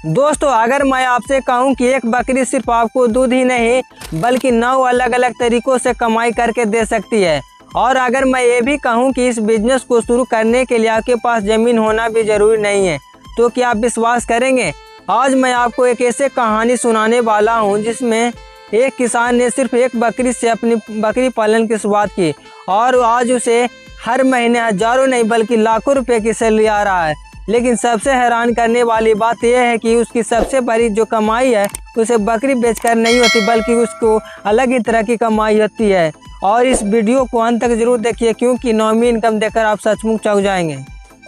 दोस्तों अगर मैं आपसे कहूं कि एक बकरी सिर्फ आपको दूध ही नहीं बल्कि 9 अलग अलग तरीकों से कमाई करके दे सकती है, और अगर मैं ये भी कहूं कि इस बिजनेस को शुरू करने के लिए आपके पास ज़मीन होना भी ज़रूरी नहीं है, तो क्या आप विश्वास करेंगे? आज मैं आपको एक ऐसे कहानी सुनाने वाला हूं जिसमें एक किसान ने सिर्फ एक बकरी से अपनी बकरी पालन की शुरुआत की और आज उसे हर महीने हज़ारों नहीं बल्कि लाखों रुपए की सैलरी आ रहा है। लेकिन सबसे हैरान करने वाली बात यह है कि उसकी सबसे बड़ी जो कमाई है उसे बकरी बेचकर नहीं होती बल्कि उसको अलग ही तरह की कमाई होती है। और इस वीडियो को अंत तक जरूर देखिए क्योंकि नौमी इनकम देखकर आप सचमुच चौंक जाएंगे।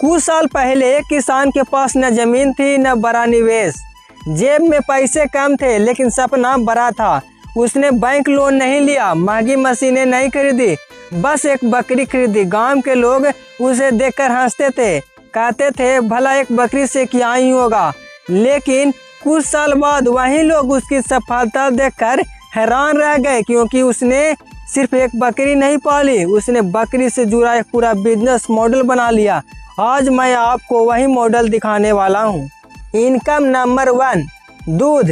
कुछ साल पहले एक किसान के पास न जमीन थी न बड़ा निवेश, जेब में पैसे कम थे लेकिन सपना बड़ा था। उसने बैंक लोन नहीं लिया, महंगी मशीनें नहीं खरीदी, बस एक बकरी खरीदी। गांव के लोग उसे देखकर हंसते थे, कहते थे भला एक बकरी से क्या ही होगा। लेकिन कुछ साल बाद वही लोग उसकी सफलता देखकर हैरान रह गए क्योंकि उसने सिर्फ एक बकरी नहीं पाली, उसने बकरी से जुड़ा एक पूरा बिजनेस मॉडल बना लिया। आज मैं आपको वही मॉडल दिखाने वाला हूँ। इनकम नंबर 1, दूध।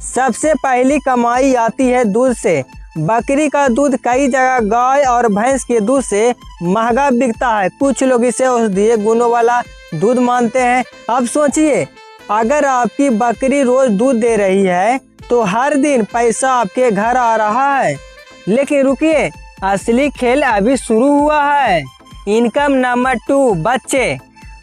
सबसे पहली कमाई आती है दूध से। बकरी का दूध कई जगह गाय और भैंस के दूध से महंगा बिकता है। कुछ लोग इसे औषधीय गुणों वाला दूध मानते हैं। अब सोचिए, अगर आपकी बकरी रोज दूध दे रही है तो हर दिन पैसा आपके घर आ रहा है। लेकिन रुकिए, असली खेल अभी शुरू हुआ है। इनकम नंबर 2, बच्चे।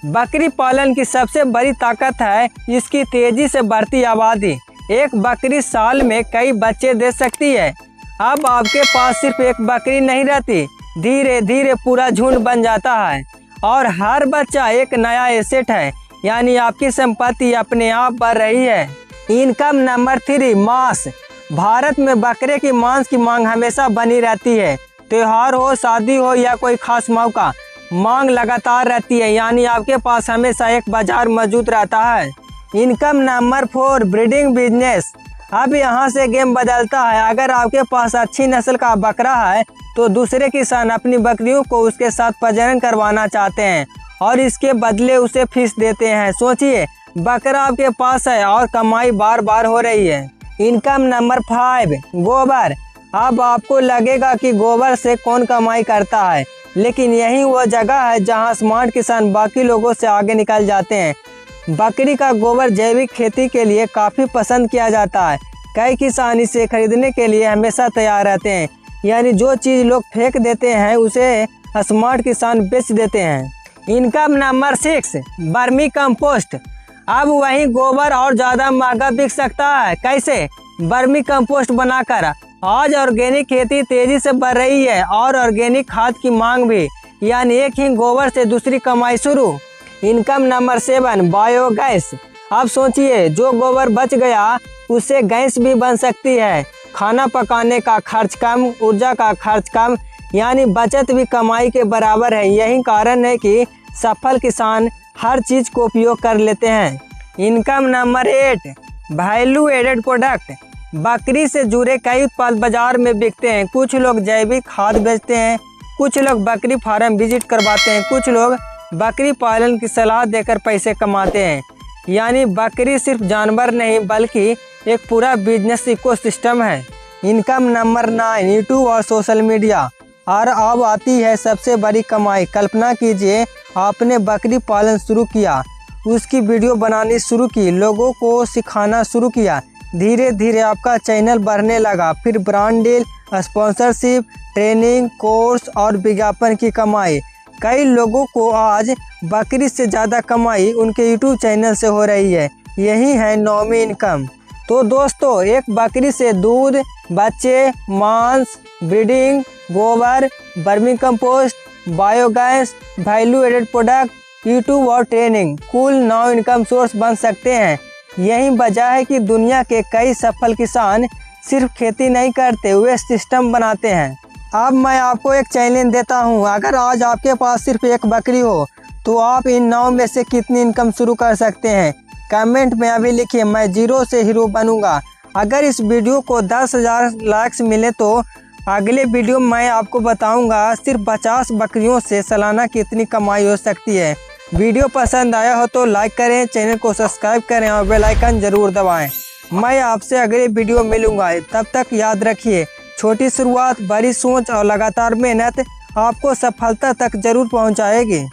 बकरी पालन की सबसे बड़ी ताकत है इसकी तेजी से बढ़ती आबादी। एक बकरी साल में कई बच्चे दे सकती है। अब आपके पास सिर्फ एक बकरी नहीं रहती, धीरे धीरे पूरा झुंड बन जाता है और हर बच्चा एक नया एसेट है, यानी आपकी संपत्ति अपने आप बढ़ रही है। इनकम नंबर 3, मांस। भारत में बकरे की मांस की मांग हमेशा बनी रहती है। त्योहार हो, शादी हो या कोई खास मौका, मांग लगातार रहती है, यानी आपके पास हमेशा एक बाजार मौजूद रहता है। Income number 4, breeding business. अब यहाँ से गेम बदलता है। अगर आपके पास अच्छी नस्ल का बकरा है तो दूसरे किसान अपनी बकरियों को उसके साथ प्रजनन करवाना चाहते हैं और इसके बदले उसे फीस देते हैं। सोचिए, बकरा आपके पास है और कमाई बार बार हो रही है। इनकम नंबर 5, गोबर। अब आपको लगेगा कि गोबर से कौन कमाई करता है, लेकिन यही वह जगह है जहाँ स्मार्ट किसान बाकी लोगों से आगे निकल जाते हैं। बकरी का गोबर जैविक खेती के लिए काफ़ी पसंद किया जाता है। कई किसान इसे खरीदने के लिए हमेशा तैयार रहते हैं, यानी जो चीज़ लोग फेंक देते हैं उसे स्मार्ट किसान बेच देते हैं। Income number 6, vermi compost. अब वही गोबर और ज़्यादा महंगा बिक सकता है। कैसे? वर्मी कंपोस्ट बनाकर। आज ऑर्गेनिक खेती तेज़ी से बढ़ रही है और ऑर्गेनिक खाद की मांग भी, यानी एक ही गोबर से दूसरी कमाई शुरू। Income number 7, biogas. अब सोचिए, जो गोबर बच गया उससे गैस भी बन सकती है। खाना पकाने का खर्च कम, ऊर्जा का खर्च कम, यानी बचत भी कमाई के बराबर है। यही कारण है कि सफल किसान हर चीज़ को उपयोग कर लेते हैं। Income number 8, value added product. बकरी से जुड़े कई उत्पाद बाजार में बिकते हैं। कुछ लोग जैविक खाद बेचते हैं, कुछ लोग बकरी फार्म विजिट करवाते हैं, कुछ लोग बकरी पालन की सलाह देकर पैसे कमाते हैं। यानी बकरी सिर्फ जानवर नहीं बल्कि एक पूरा बिजनेस इकोसिस्टम है। इनकम नंबर 9, यूट्यूब और सोशल मीडिया। और अब आती है सबसे बड़ी कमाई। कल्पना कीजिए, आपने बकरी पालन शुरू किया, उसकी वीडियो बनानी शुरू की, लोगों को सिखाना शुरू किया, धीरे धीरे आपका चैनल बढ़ने लगा। फिर brand deal, sponsorship, training, course और विज्ञापन की कमाई। कई लोगों को आज बकरी से ज़्यादा कमाई उनके यूट्यूब चैनल से हो रही है। यही है नौवीं इनकम। तो दोस्तों, एक बकरी से दूध, बच्चे, मांस, ब्रीडिंग, गोबर, vermicompost, biogas, value added product, YouTube और ट्रेनिंग, कुल 9 इनकम सोर्स बन सकते हैं। यही वजह है कि दुनिया के कई सफल किसान सिर्फ खेती नहीं करते, वे सिस्टम बनाते हैं। अब मैं आपको एक चैलेंज देता हूं, अगर आज आपके पास सिर्फ एक बकरी हो तो आप इन 9 में से कितनी इनकम शुरू कर सकते हैं? कमेंट में अभी लिखिए, मैं 0 से हीरो बनूंगा। अगर इस वीडियो को 10,000 लाइक्स मिले तो अगले वीडियो में मैं आपको बताऊंगा सिर्फ 50 बकरियों से सालाना कितनी कमाई हो सकती है। वीडियो पसंद आया हो तो लाइक करें, चैनल को सब्सक्राइब करें और बेल आइकन जरूर दबाएं। मैं आपसे अगले वीडियो मिलूंगा, तब तक याद रखिए छोटी शुरुआत, बड़ी सोच और लगातार मेहनत आपको सफलता तक जरूर पहुंचाएगी।